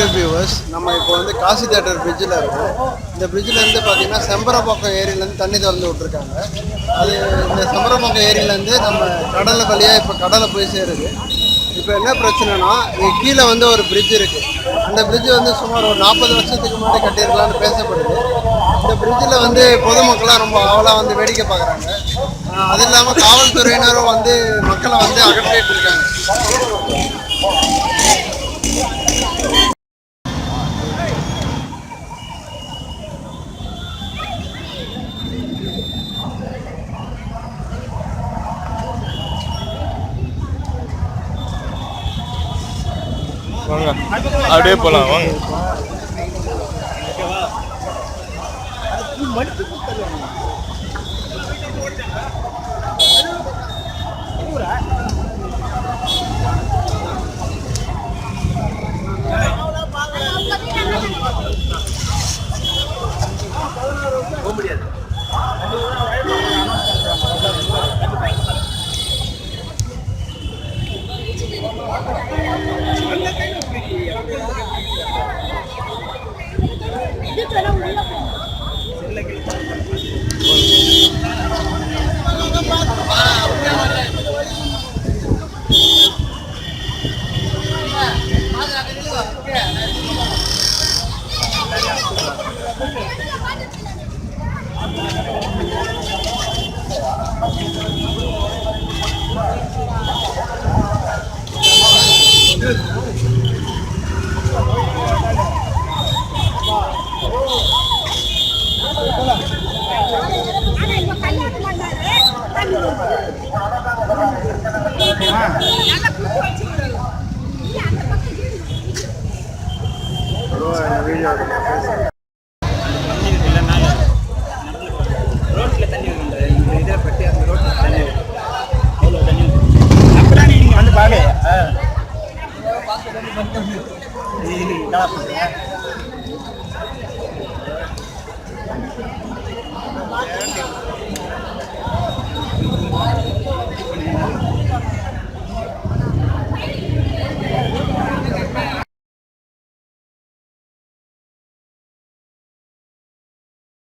Hello viewers, நம்ம இப்போ வந்து காசி தேட்டர் பிரிட்ஜில் இருக்கோம். இந்த பிரிட்ஜிலேருந்து பார்த்தீங்கன்னா செம்பரம்பாக்கம் ஏரியிலேருந்து தண்ணி திறந்து விட்ருக்காங்க. அது இந்த செம்பரம்பாக்கம் ஏரியிலேருந்து நம்ம கடலை வழியாக இப்போ கடலை போய் சேருது. இப்போ என்ன பிரச்சனைனா, இங்கே கீழே வந்து ஒரு பிரிட்ஜ் இருக்குது. அந்த பிரிட்ஜ் வந்து சுமார் ஒரு 40 வருஷத்துக்கு முன்னாடி கட்டியிருக்கலான்னு பேசப்படுது. இந்த பிரிட்ஜில் வந்து பொதுமக்கள்லாம் ரொம்ப ஆவலாக வந்து வேடிக்கை பார்க்குறாங்க. அது இல்லாமல் காவல்துறையினரும் வந்து மக்களை வந்து அகற்றிட்டு இருக்காங்க. வாங்க அப்படியே போகலாம் வாங்க. போக முடியாது. ரோட்ல தண்ணி வருது. இந்த இதை பற்றி அந்த ரோட்ல தண்ணி அவ்வளோ தண்ணி அப்பதான் நீங்க வந்து பாரு.